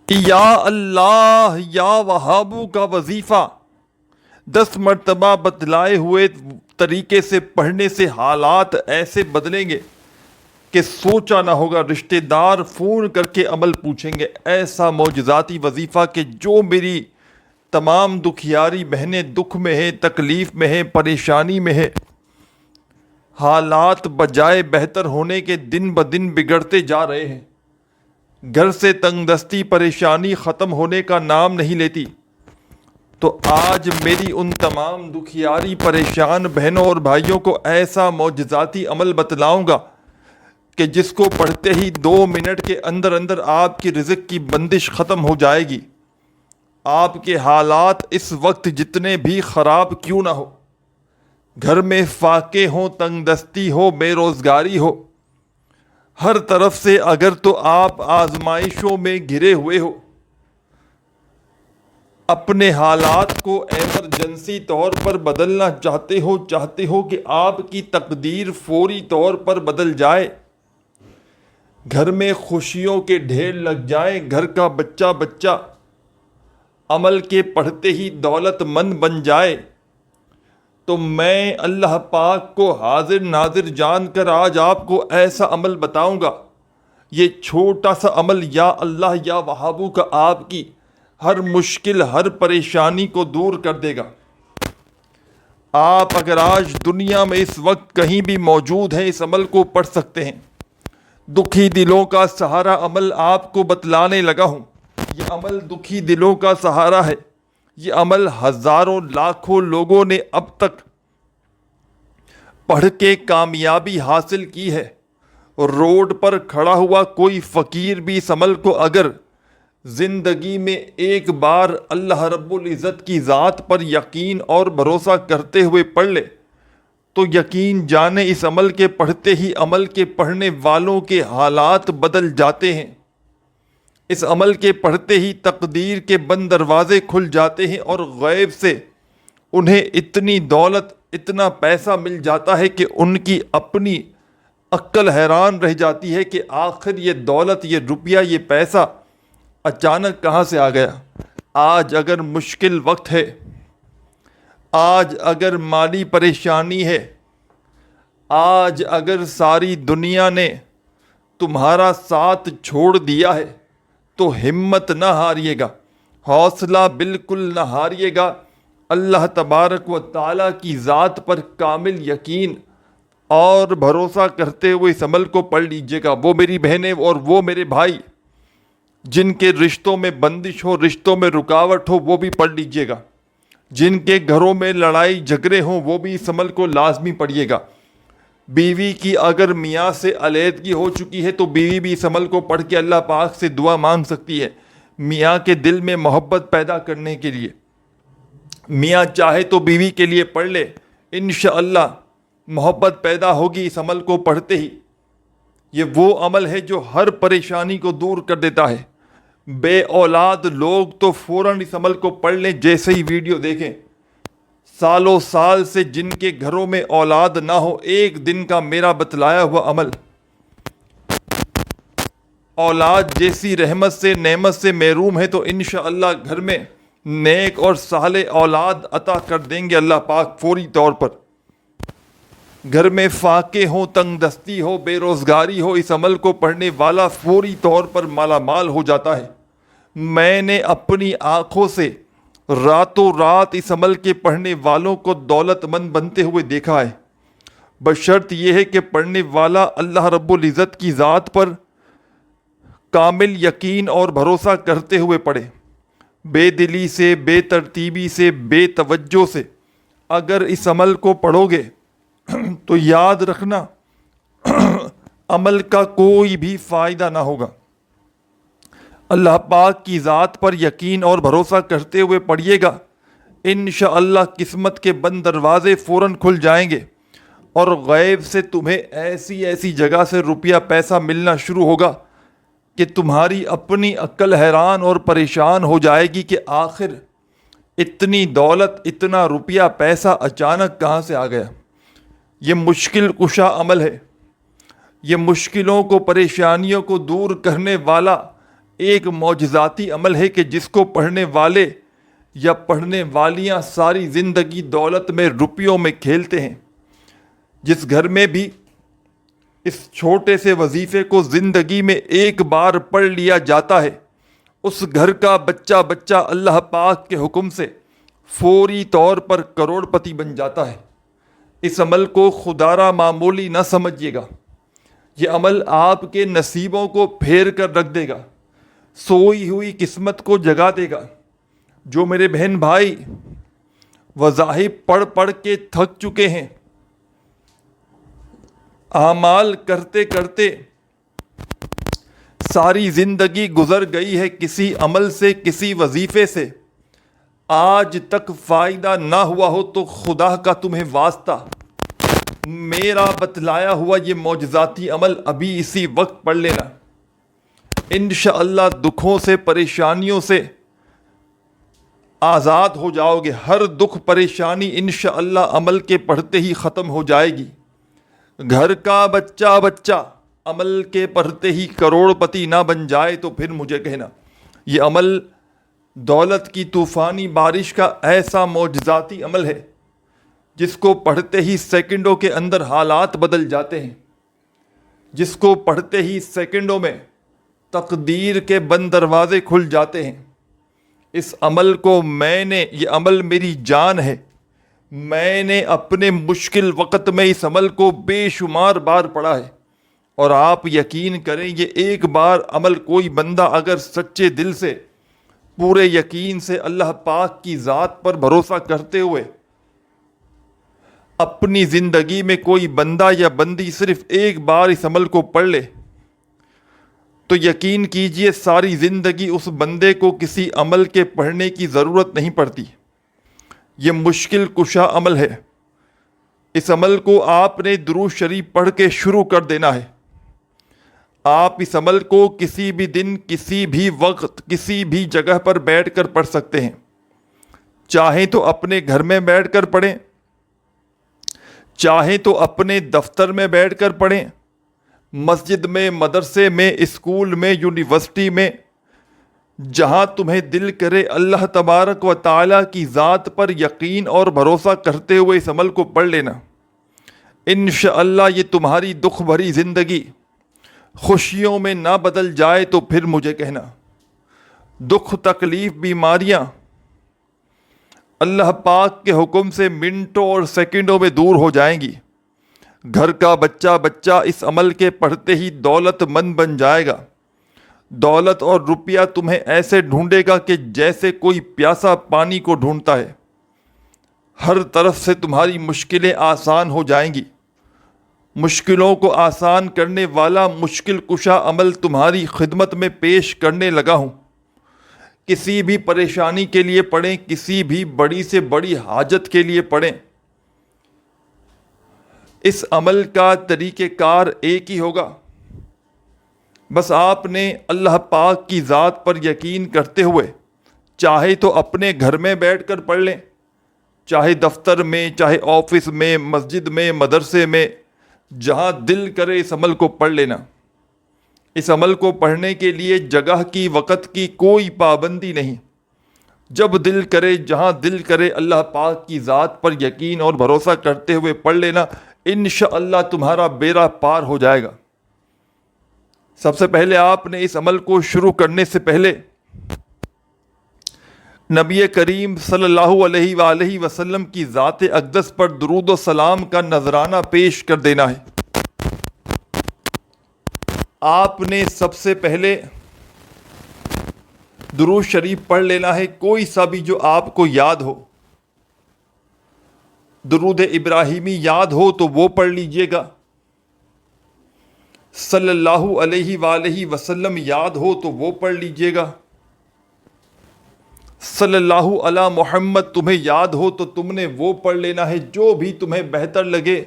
یا اللہ یا وہابو کا وظیفہ 10 مرتبہ بتلائے ہوئے طریقے سے پڑھنے سے حالات ایسے بدلیں گے کہ سوچا نہ ہوگا. رشتہ دار فون کر کے عمل پوچھیں گے. ایسا معجزاتی وظیفہ کہ جو میری تمام دکھیاری بہنیں دکھ میں ہیں، تکلیف میں ہیں، پریشانی میں ہیں، حالات بجائے بہتر ہونے کے دن بدن بگڑتے جا رہے ہیں، گھر سے تنگ دستی پریشانی ختم ہونے کا نام نہیں لیتی، تو آج میری ان تمام دکھیاری پریشان بہنوں اور بھائیوں کو ایسا معجزاتی عمل بتلاؤں گا کہ جس کو پڑھتے ہی 2 منٹ کے اندر اندر آپ کی رزق کی بندش ختم ہو جائے گی. آپ کے حالات اس وقت جتنے بھی خراب کیوں نہ ہو، گھر میں فاقے ہوں، تنگ دستی ہو، بے روزگاری ہو، ہر طرف سے اگر تو آپ آزمائشوں میں گھرے ہوئے ہو، اپنے حالات کو ایمرجنسی طور پر بدلنا چاہتے ہو کہ آپ کی تقدیر فوری طور پر بدل جائے، گھر میں خوشیوں کے ڈھیر لگ جائیں، گھر کا بچہ بچہ عمل کے پڑھتے ہی دولت مند بن جائے، تو میں اللہ پاک کو حاضر ناظر جان کر آج آپ کو ایسا عمل بتاؤں گا. یہ چھوٹا سا عمل یا اللہ یا وہابو کا آپ کی ہر مشکل، ہر پریشانی کو دور کر دے گا. آپ اگر آج دنیا میں اس وقت کہیں بھی موجود ہیں، اس عمل کو پڑھ سکتے ہیں. دکھی دلوں کا سہارا عمل آپ کو بتلانے لگا ہوں. یہ عمل دکھی دلوں کا سہارا ہے. یہ عمل ہزاروں لاکھوں لوگوں نے اب تک پڑھ کے کامیابی حاصل کی ہے. روڈ پر کھڑا ہوا کوئی فقیر بھی اس عمل کو اگر زندگی میں ایک بار اللہ رب العزت کی ذات پر یقین اور بھروسہ کرتے ہوئے پڑھ لے تو یقین جانے اس عمل کے پڑھتے ہی عمل کے پڑھنے والوں کے حالات بدل جاتے ہیں. اس عمل کے پڑھتے ہی تقدیر کے بند دروازے کھل جاتے ہیں اور غیب سے انہیں اتنی دولت، اتنا پیسہ مل جاتا ہے کہ ان کی اپنی عقل حیران رہ جاتی ہے کہ آخر یہ دولت، یہ روپیہ، یہ پیسہ اچانک کہاں سے آ گیا. آج اگر مشکل وقت ہے، آج اگر مالی پریشانی ہے، آج اگر ساری دنیا نے تمہارا ساتھ چھوڑ دیا ہے تو ہمت نہ ہاریے گا، حوصلہ بالکل نہ ہاریے گا. اللہ تبارک و تعالیٰ کی ذات پر کامل یقین اور بھروسہ کرتے ہوئے اس عمل کو پڑھ لیجیے گا. وہ میری بہنیں اور وہ میرے بھائی جن کے رشتوں میں بندش ہو، رشتوں میں رکاوٹ ہو، وہ بھی پڑھ لیجیے گا. جن کے گھروں میں لڑائی جھگڑے ہوں وہ بھی اس عمل کو لازمی پڑھیے گا. بیوی کی اگر میاں سے علیحدگی ہو چکی ہے تو بیوی بھی اس عمل کو پڑھ کے اللہ پاک سے دعا مانگ سکتی ہے میاں کے دل میں محبت پیدا کرنے کے لیے. میاں چاہے تو بیوی کے لیے پڑھ لے، انشاءاللہ محبت پیدا ہوگی اس عمل کو پڑھتے ہی. یہ وہ عمل ہے جو ہر پریشانی کو دور کر دیتا ہے. بے اولاد لوگ تو فوراً اس عمل کو پڑھ لیں جیسے ہی ویڈیو دیکھیں. سالوں سال سے جن کے گھروں میں اولاد نہ ہو، ایک دن کا میرا بتلایا ہوا عمل اولاد جیسی رحمت سے، نعمت سے محروم ہے تو انشاءاللہ گھر میں نیک اور صالح اولاد عطا کر دیں گے اللہ پاک فوری طور پر. گھر میں فاقے ہوں، تنگ دستی ہو، بے روزگاری ہو، اس عمل کو پڑھنے والا فوری طور پر مالا مال ہو جاتا ہے. میں نے اپنی آنکھوں سے راتوں رات اس عمل کے پڑھنے والوں کو دولت مند بنتے ہوئے دیکھا ہے، بشرط یہ ہے کہ پڑھنے والا اللہ رب العزت کی ذات پر کامل یقین اور بھروسہ کرتے ہوئے پڑھے. بے دلی سے، بے ترتیبی سے، بے توجہ سے اگر اس عمل کو پڑھو گے تو یاد رکھنا عمل کا کوئی بھی فائدہ نہ ہوگا. اللہ پاک کی ذات پر یقین اور بھروسہ کرتے ہوئے پڑھیے گا، انشاءاللہ قسمت کے بند دروازے فوراً کھل جائیں گے اور غیب سے تمہیں ایسی ایسی جگہ سے روپیہ پیسہ ملنا شروع ہوگا کہ تمہاری اپنی عقل حیران اور پریشان ہو جائے گی کہ آخر اتنی دولت، اتنا روپیہ پیسہ اچانک کہاں سے آ گیا. یہ مشکل کشا عمل ہے. یہ مشکلوں کو، پریشانیوں کو دور کرنے والا ایک معجزاتی عمل ہے کہ جس کو پڑھنے والے یا پڑھنے والیاں ساری زندگی دولت میں روپیوں میں کھیلتے ہیں. جس گھر میں بھی اس چھوٹے سے وظیفے کو زندگی میں ایک بار پڑھ لیا جاتا ہے اس گھر کا بچہ بچہ اللہ پاک کے حکم سے فوری طور پر کروڑ پتی بن جاتا ہے. اس عمل کو خدارہ معمولی نہ سمجھیے گا. یہ عمل آپ کے نصیبوں کو پھیر کر رکھ دے گا, سوئی ہوئی قسمت کو جگا دے گا. جو میرے بہن بھائی وظائف پڑھ پڑھ کے تھک چکے ہیں, اعمال کرتے کرتے ساری زندگی گزر گئی ہے کسی عمل سے, کسی وظیفے سے, آج تک فائدہ نہ ہوا ہو تو خدا کا تمہیں واسطہ میرا بتلایا ہوا یہ معجزاتی عمل ابھی اسی وقت پڑھ لینا. انشاءاللہ دکھوں سے پریشانیوں سے آزاد ہو جاؤ گے. ہر دکھ پریشانی انشاءاللہ عمل کے پڑھتے ہی ختم ہو جائے گی. گھر کا بچہ بچہ عمل کے پڑھتے ہی کروڑ پتی نہ بن جائے تو پھر مجھے کہنا. یہ عمل دولت کی طوفانی بارش کا ایسا معجزاتی عمل ہے جس کو پڑھتے ہی سیکنڈوں کے اندر حالات بدل جاتے ہیں, جس کو پڑھتے ہی سیکنڈوں میں تقدیر کے بند دروازے کھل جاتے ہیں. اس عمل کو یہ عمل میری جان ہے. میں نے اپنے مشکل وقت میں اس عمل کو بے شمار بار پڑھا ہے, اور آپ یقین کریں یہ ایک بار عمل کوئی بندہ اگر سچے دل سے پورے یقین سے اللہ پاک کی ذات پر بھروسہ کرتے ہوئے اپنی زندگی میں کوئی بندہ یا بندی صرف ایک بار اس عمل کو پڑھ لے تو یقین کیجئے ساری زندگی اس بندے کو کسی عمل کے پڑھنے کی ضرورت نہیں پڑتی. یہ مشکل کشا عمل ہے. اس عمل کو آپ نے درود شریف پڑھ کے شروع کر دینا ہے. آپ اس عمل کو کسی بھی دن, کسی بھی وقت, کسی بھی جگہ پر بیٹھ کر پڑھ سکتے ہیں. چاہیں تو اپنے گھر میں بیٹھ کر پڑھیں, چاہیں تو اپنے دفتر میں بیٹھ کر پڑھیں, مسجد میں, مدرسے میں, اسکول میں, یونیورسٹی میں, جہاں تمہیں دل کرے. اللہ تبارک و تعالیٰ کی ذات پر یقین اور بھروسہ کرتے ہوئے اس عمل کو پڑھ لینا. انشاءاللہ یہ تمہاری دکھ بھری زندگی خوشیوں میں نہ بدل جائے تو پھر مجھے کہنا. دکھ, تکلیف, بیماریاں اللہ پاک کے حکم سے منٹوں اور سیکنڈوں میں دور ہو جائیں گی. گھر کا بچہ بچہ اس عمل کے پڑھتے ہی دولت مند بن جائے گا. دولت اور روپیہ تمہیں ایسے ڈھونڈے گا کہ جیسے کوئی پیاسا پانی کو ڈھونڈتا ہے. ہر طرف سے تمہاری مشکلیں آسان ہو جائیں گی. مشکلوں کو آسان کرنے والا مشکل کشا عمل تمہاری خدمت میں پیش کرنے لگا ہوں. کسی بھی پریشانی کے لیے پڑھیں, کسی بھی بڑی سے بڑی حاجت کے لیے پڑھیں. اس عمل کا طریقہ کار ایک ہی ہوگا. بس آپ نے اللہ پاک کی ذات پر یقین کرتے ہوئے چاہے تو اپنے گھر میں بیٹھ کر پڑھ لیں, چاہے دفتر میں, چاہے آفس میں, مسجد میں, مدرسے میں, جہاں دل کرے اس عمل کو پڑھ لینا. اس عمل کو پڑھنے کے لیے جگہ کی, وقت کی کوئی پابندی نہیں. جب دل کرے, جہاں دل کرے, اللہ پاک کی ذات پر یقین اور بھروسہ کرتے ہوئے پڑھ لینا. انشاءاللہ تمہارا بیڑا پار ہو جائے گا. سب سے پہلے آپ نے اس عمل کو شروع کرنے سے پہلے نبی کریم صلی اللہ علیہ وآلہ وسلم کی ذات اقدس پر درود و سلام کا نذرانہ پیش کر دینا ہے. آپ نے سب سے پہلے درود شریف پڑھ لینا ہے, کوئی سا بھی جو آپ کو یاد ہو. درود ابراہیمی یاد ہو تو وہ پڑھ لیجئے گا. صلی اللہ علیہ وآلہ وسلم یاد ہو تو وہ پڑھ لیجئے گا. صلی اللہ علی محمد تمہیں یاد ہو تو تم نے وہ پڑھ لینا ہے. جو بھی تمہیں بہتر لگے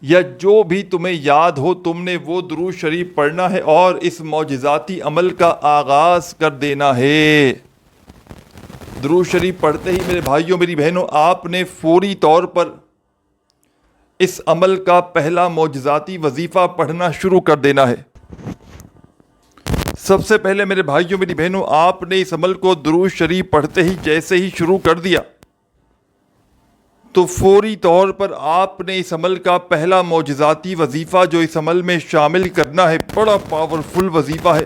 یا جو بھی تمہیں یاد ہو تم نے وہ درود شریف پڑھنا ہے اور اس معجزاتی عمل کا آغاز کر دینا ہے. درود شریف پڑھتے ہی میرے بھائیوں, میری بہنوں, آپ نے فوری طور پر اس عمل کا پہلا معجزاتی وظیفہ پڑھنا شروع کر دینا ہے. سب سے پہلے میرے بھائیوں میری بہنوں، آپ نے اس عمل کو درود شریف پڑھتے ہی جیسے ہی شروع کر دیا تو فوری طور پر آپ نے اس عمل کا پہلا معجزاتی وظیفہ جو اس عمل میں شامل کرنا ہے، بڑا پاورفل وظیفہ ہے،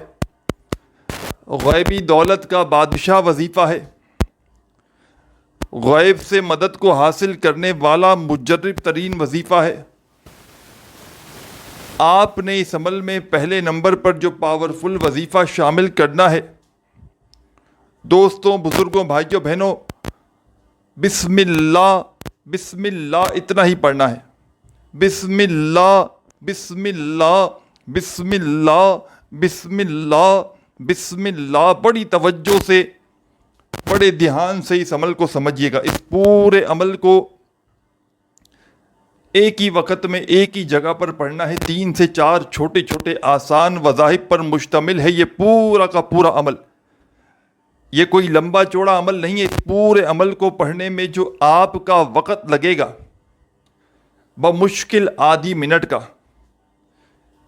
غیبی دولت کا بادشاہ وظیفہ ہے، غیب سے مدد کو حاصل کرنے والا مجرب ترین وظیفہ ہے۔ آپ نے اس عمل میں پہلے نمبر پر جو پاورفل وظیفہ شامل کرنا ہے، دوستوں، بزرگوں، بھائیوں، بہنوں، بسم اللہ، بسم اللہ اتنا ہی پڑھنا ہے۔ بسم اللہ، بسم اللہ، بسم اللہ، بسم اللہ، بسم اللہ، بڑی توجہ سے، بڑے دھیان سے اس عمل کو سمجھیے گا۔ اس پورے عمل کو ایک ہی وقت میں ایک ہی جگہ پر پڑھنا ہے۔ 3 سے 4 چھوٹے چھوٹے آسان وظائف پر مشتمل ہے یہ پورا کا پورا عمل۔ یہ کوئی لمبا چوڑا عمل نہیں ہے۔ اس پورے عمل کو پڑھنے میں جو آپ کا وقت لگے گا بمشکل آدھی منٹ کا،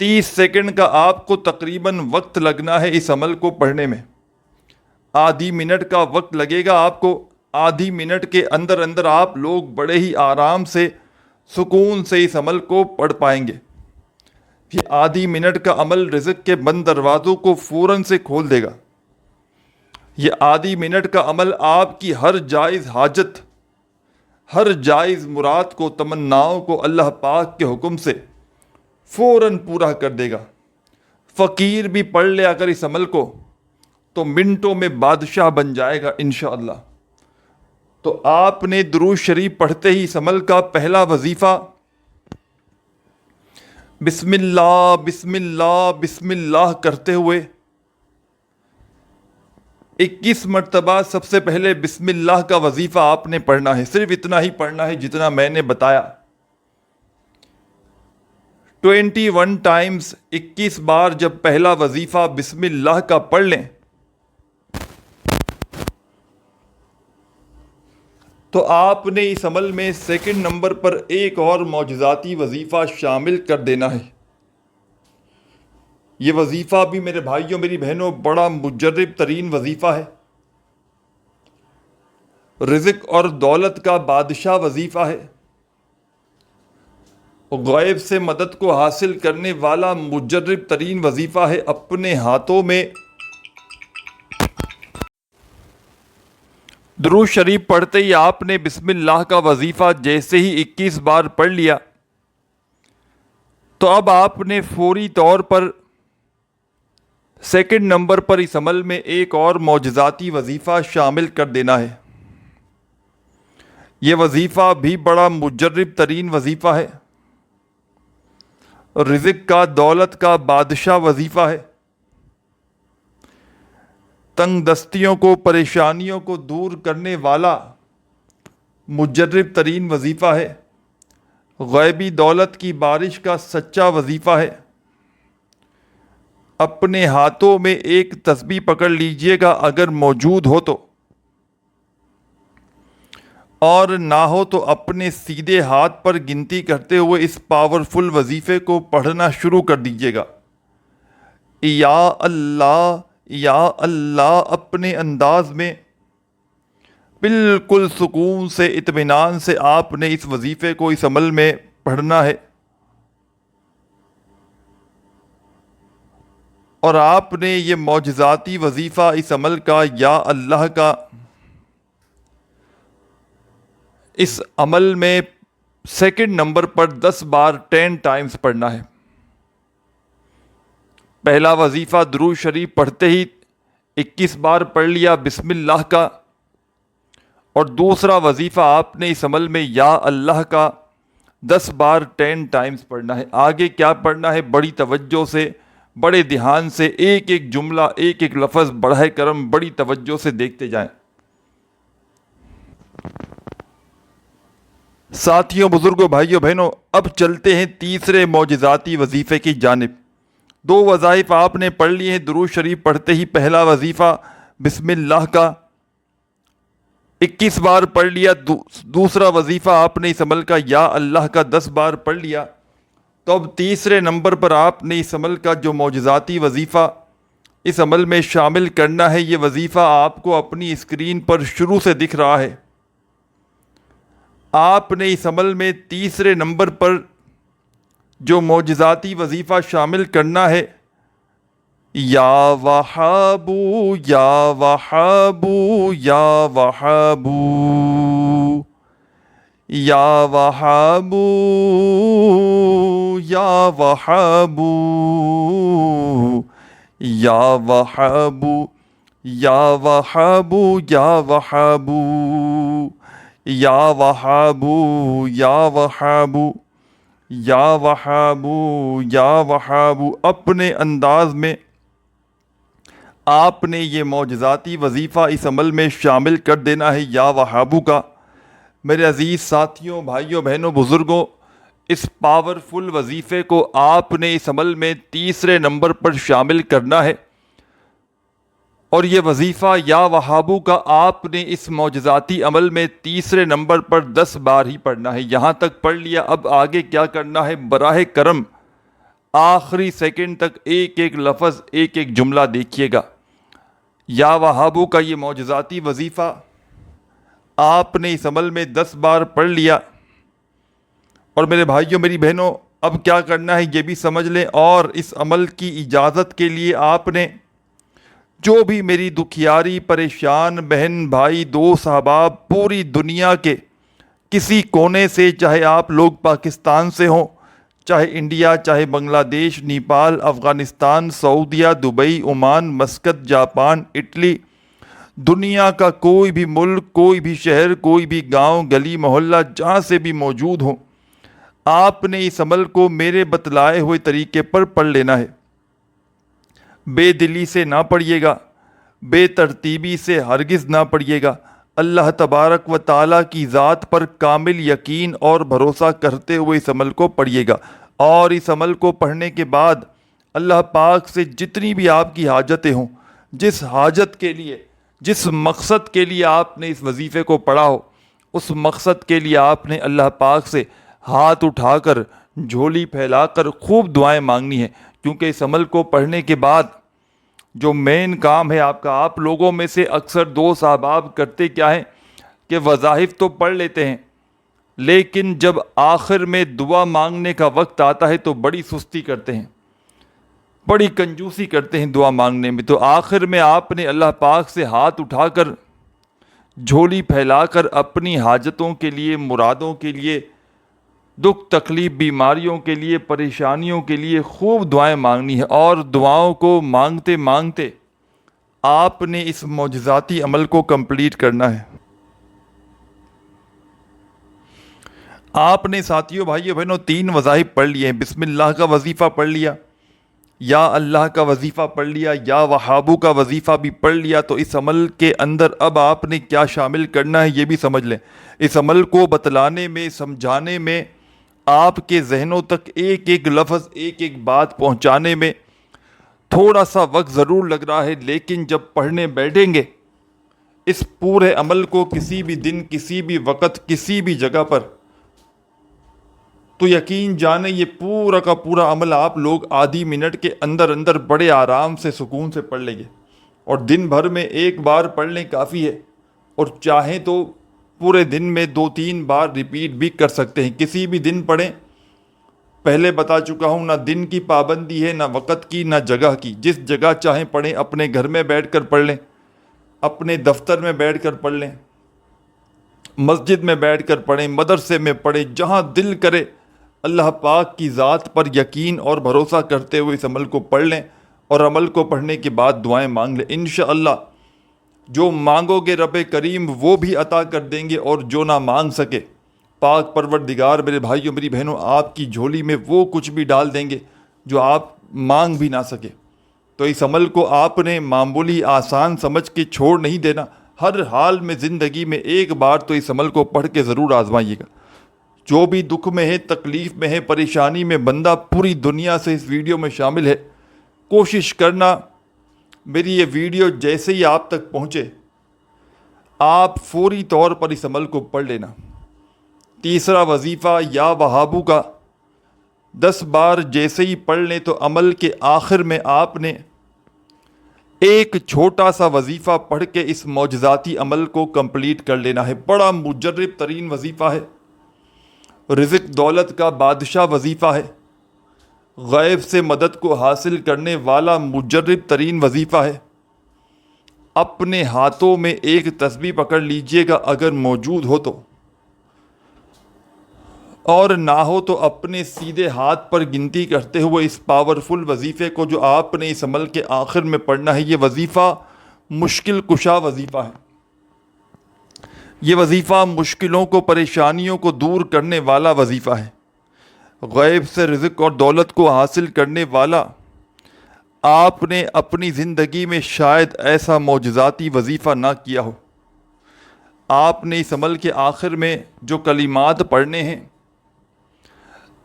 30 سیکنڈ کا آپ کو تقریباً وقت لگنا ہے اس عمل کو پڑھنے میں۔ آدھی منٹ کا وقت لگے گا آپ کو۔ آدھی منٹ کے اندر اندر آپ لوگ بڑے ہی آرام سے، سکون سے اس عمل کو پڑھ پائیں گے۔ یہ آدھی منٹ کا عمل رزق کے بند دروازوں کو فوراً سے کھول دے گا۔ یہ آدھی منٹ کا عمل آپ کی ہر جائز حاجت، ہر جائز مراد کو، تمناؤں کو اللہ پاک کے حکم سے فوراً پورا کر دے گا۔ فقیر بھی پڑھ لے اگر اس عمل کو تو منٹوں میں بادشاہ بن جائے گا انشاءاللہ۔ تو آپ نے درود شریف پڑھتے ہی اس عمل کا پہلا وظیفہ بسم اللہ، بسم اللہ، بسم اللہ کرتے ہوئے 21 مرتبہ سب سے پہلے بسم اللہ کا وظیفہ آپ نے پڑھنا ہے۔ صرف اتنا ہی پڑھنا ہے جتنا میں نے بتایا۔ 21 ٹائمز، 21 بار جب پہلا وظیفہ بسم اللہ کا پڑھ لیں تو آپ نے اس عمل میں سیکنڈ نمبر پر ایک اور معجزاتی وظیفہ شامل کر دینا ہے۔ یہ وظیفہ بھی میرے بھائیوں میری بہنوں بڑا مجرب ترین وظیفہ ہے، رزق اور دولت کا بادشاہ وظیفہ ہے، غیب سے مدد کو حاصل کرنے والا مجرب ترین وظیفہ ہے۔ اپنے ہاتھوں میں درود شریف پڑھتے ہی آپ نے بسم اللہ کا وظیفہ جیسے ہی 21 بار پڑھ لیا تو اب آپ نے فوری طور پر سیکنڈ نمبر پر اس عمل میں ایک اور معجزاتی وظیفہ شامل کر دینا ہے۔ یہ وظیفہ بھی بڑا مجرب ترین وظیفہ ہے، رزق کا، دولت کا بادشاہ وظیفہ ہے، تنگ دستیوں کو، پریشانیوں کو دور کرنے والا مجرب ترین وظیفہ ہے، غیبی دولت کی بارش کا سچا وظیفہ ہے۔ اپنے ہاتھوں میں ایک تسبیح پکڑ لیجئے گا اگر موجود ہو تو، اور نہ ہو تو اپنے سیدھے ہاتھ پر گنتی کرتے ہوئے اس پاورفل وظیفے کو پڑھنا شروع کر دیجئے گا۔ یا اللہ، یا اللہ، اپنے انداز میں بالکل سکون سے، اطمینان سے آپ نے اس وظیفے کو اس عمل میں پڑھنا ہے، اور آپ نے یہ معجزاتی وظیفہ اس عمل کا، یا اللہ کا، اس عمل میں سیکنڈ نمبر پر 10 بار 10 ٹائمز پڑھنا ہے۔ پہلا وظیفہ درود شریف پڑھتے ہی 21 بار پڑھ لیا بسم اللہ کا، اور دوسرا وظیفہ آپ نے اس عمل میں یا اللہ کا 10 بار 10 ٹائمز پڑھنا ہے۔ آگے کیا پڑھنا ہے بڑی توجہ سے، بڑے دھیان سے، ایک ایک جملہ، ایک ایک لفظ بڑھے کرم بڑی توجہ سے دیکھتے جائیں۔ ساتھیوں، بزرگوں، بھائیوں، بہنوں، اب چلتے ہیں تیسرے معجزاتی وظیفے کی جانب۔ 2 وظائف آپ نے پڑھ لیے ہیں درود شریف پڑھتے ہی۔ پہلا وظیفہ بسم اللہ کا 21 بار پڑھ لیا، دوسرا وظیفہ آپ نے اس عمل کا یا اللہ کا 10 بار پڑھ لیا۔ تو اب تیسرے نمبر پر آپ نے اس عمل کا جو معجزاتی وظیفہ اس عمل میں شامل کرنا ہے۔ یہ وظیفہ آپ کو اپنی اسکرین پر شروع سے دکھ رہا ہے۔ آپ نے اس عمل میں تیسرے نمبر پر جو معجزاتی وظیفہ شامل کرنا ہے، یا وہابو یا وہابو یا وہابو یا وہابو یا وہابو یا وہابو یا وہابو یا وہابو یا وہابو یا وہابو یا وہابو یا وہابو، اپنے انداز میں آپ نے یہ معجزاتی وظیفہ اس عمل میں شامل کر دینا ہے، یا وہابو کا۔ میرے عزیز ساتھیوں، بھائیوں، بہنوں، بزرگوں، اس پاورفل وظیفے کو آپ نے اس عمل میں تیسرے نمبر پر شامل کرنا ہے، اور یہ وظیفہ یا وہابو کا آپ نے اس معجزاتی عمل میں تیسرے نمبر پر 10 بار ہی پڑھنا ہے۔ یہاں تک پڑھ لیا، اب آگے کیا کرنا ہے؟ براہ کرم آخری سیکنڈ تک ایک ایک لفظ، ایک ایک جملہ دیکھیے گا۔ یا وہابو کا یہ معجزاتی وظیفہ آپ نے اس عمل میں 10 بار پڑھ لیا، اور میرے بھائیوں، میری بہنوں، اب کیا کرنا ہے یہ بھی سمجھ لیں۔ اور اس عمل کی اجازت کے لیے آپ نے جو بھی میری دکھیاری پریشان بہن بھائی دوست احباب پوری دنیا کے کسی کونے سے، چاہے آپ لوگ پاکستان سے ہوں، چاہے انڈیا، چاہے Bangladesh, Nepal, Afghanistan, Saudi, Dubai, Oman, Muscat, Japan, Italy, دنیا کا کوئی بھی ملک، کوئی بھی شہر، کوئی بھی گاؤں، گلی، محلہ، جہاں سے بھی موجود ہوں، آپ نے اس عمل کو میرے بتلائے ہوئے طریقے پر پڑھ لینا ہے۔ بے دلی سے نہ پڑھیے گا، بے ترتیبی سے ہرگز نہ پڑھیے گا۔ اللہ تبارک و تعالیٰ کی ذات پر کامل یقین اور بھروسہ کرتے ہوئے اس عمل کو پڑھیے گا، اور اس عمل کو پڑھنے کے بعد اللہ پاک سے جتنی بھی آپ کی حاجتیں ہوں، جس حاجت کے لیے، جس مقصد کے لیے آپ نے اس وظیفے کو پڑھا ہو، اس مقصد کے لیے آپ نے اللہ پاک سے ہاتھ اٹھا کر، جھولی پھیلا کر خوب دعائیں مانگنی ہے، کیونکہ اس عمل کو پڑھنے کے بعد جو مین کام ہے آپ کا، آپ لوگوں میں سے اکثر دوست احباب کرتے کیا ہیں کہ وظائف تو پڑھ لیتے ہیں، لیکن جب آخر میں دعا مانگنے کا وقت آتا ہے تو بڑی سستی کرتے ہیں، بڑی کنجوسی کرتے ہیں دعا مانگنے میں۔ تو آخر میں آپ نے اللہ پاک سے ہاتھ اٹھا کر، جھولی پھیلا کر اپنی حاجتوں کے لیے، مرادوں کے لیے، دکھ تکلیف، بیماریوں کے لیے، پریشانیوں کے لیے خوب دعائیں مانگنی ہے، اور دعاؤں کو مانگتے مانگتے آپ نے اس معجزاتی عمل کو کمپلیٹ کرنا ہے۔ آپ نے ساتھیوں، بھائیوں، بہنوں 3 وظائف پڑھ لیے ہیں۔ بسم اللہ کا وظیفہ پڑھ لیا، یا اللہ کا وظیفہ پڑھ لیا، یا وہابو کا وظیفہ بھی پڑھ لیا۔ تو اس عمل کے اندر اب آپ نے کیا شامل کرنا ہے یہ بھی سمجھ لیں۔ اس عمل کو بتلانے میں، سمجھانے میں، آپ کے ذہنوں تک ایک ایک لفظ، ایک ایک بات پہنچانے میں تھوڑا سا وقت ضرور لگ رہا ہے، لیکن جب پڑھنے بیٹھیں گے اس پورے عمل کو کسی بھی دن، کسی بھی وقت، کسی بھی جگہ پر، تو یقین جانیں یہ پورا کا پورا عمل آپ لوگ آدھی منٹ کے اندر اندر بڑے آرام سے، سکون سے پڑھ لیں گے، اور دن بھر میں ایک بار پڑھ لیں کافی ہے، اور چاہیں تو پورے دن میں 2-3 بار ریپیٹ بھی کر سکتے ہیں، کسی بھی دن پڑھیں۔ پہلے بتا چکا ہوں، نہ دن کی پابندی ہے، نہ وقت کی، نہ جگہ کی، جس جگہ چاہیں پڑھیں، اپنے گھر میں بیٹھ کر پڑھ لیں، اپنے دفتر میں بیٹھ کر پڑھ لیں، مسجد میں بیٹھ کر پڑھیں، مدرسے میں پڑھیں، جہاں دل کرے اللہ پاک کی ذات پر یقین اور بھروسہ کرتے ہوئے اس عمل کو پڑھ لیں، اور عمل کو پڑھنے کے بعد دعائیں مانگ لیں۔ انشاءاللہ جو مانگو گے رب کریم وہ بھی عطا کر دیں گے، اور جو نہ مانگ سکے پاک پروردگار میرے بھائیوں، میری بہنوں، آپ کی جھولی میں وہ کچھ بھی ڈال دیں گے جو آپ مانگ بھی نہ سکے۔ تو اس عمل کو آپ نے معمولی آسان سمجھ کے چھوڑ نہیں دینا، ہر حال میں زندگی میں ایک بار تو اس عمل کو پڑھ کے ضرور آزمائیے گا۔ جو بھی دکھ میں ہے، تکلیف میں ہے، پریشانی میں بندہ پوری دنیا سے اس ویڈیو میں شامل ہے، کوشش کرنا میری یہ ویڈیو جیسے ہی آپ تک پہنچے آپ فوری طور پر اس عمل کو پڑھ لینا۔ تیسرا وظیفہ یا وہابو کا 10 بار جیسے ہی پڑھ لیں تو عمل کے آخر میں آپ نے ایک چھوٹا سا وظیفہ پڑھ کے اس معجزاتی عمل کو کمپلیٹ کر لینا ہے. بڑا مجرب ترین وظیفہ ہے, رزق دولت کا بادشاہ وظیفہ ہے, غیب سے مدد کو حاصل کرنے والا مجرب ترین وظیفہ ہے. اپنے ہاتھوں میں ایک تسبیح پکڑ لیجئے گا اگر موجود ہو تو, اور نہ ہو تو اپنے سیدھے ہاتھ پر گنتی کرتے ہوئے اس پاورفل وظیفے کو جو آپ نے اس عمل کے آخر میں پڑھنا ہے. یہ وظیفہ مشکل کشا وظیفہ ہے. یہ وظیفہ مشکلوں کو, پریشانیوں کو دور کرنے والا وظیفہ ہے, غیب سے رزق اور دولت کو حاصل کرنے والا. آپ نے اپنی زندگی میں شاید ایسا معجزاتی وظیفہ نہ کیا ہو. آپ نے اس عمل کے آخر میں جو کلمات پڑھنے ہیں,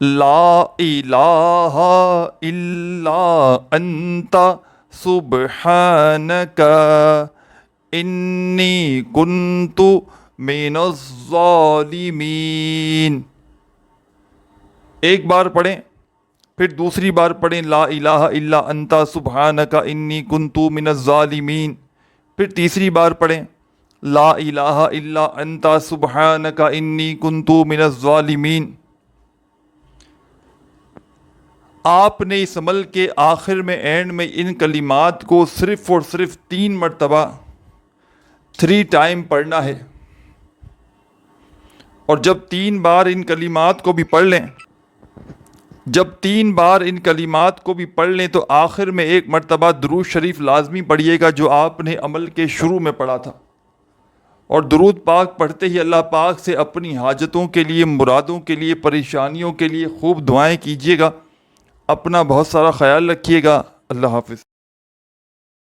لا الہ الا انت سبحانک انی کنت من الظالمین. ایک بار پڑھیں, پھر دوسری بار پڑھیں لا الہ الا انت سبحانک انی کنت من الظالمین, پھر تیسری بار پڑھیں لا الہ الا انت سبحانک انی کنت من الظالمین. آپ نے اس عمل کے آخر میں, اینڈ میں, ان کلمات کو صرف اور صرف 3 مرتبہ 3 ٹائم پڑھنا ہے. اور جب 3 بار ان کلمات کو بھی پڑھ لیں, تو آخر میں 1 مرتبہ درود شریف لازمی پڑھیے گا جو آپ نے عمل کے شروع میں پڑھا تھا. اور درود پاک پڑھتے ہی اللہ پاک سے اپنی حاجتوں کے لیے, مرادوں کے لیے, پریشانیوں کے لیے خوب دعائیں کیجیے گا. اپنا بہت سارا خیال رکھیے گا. اللہ حافظ.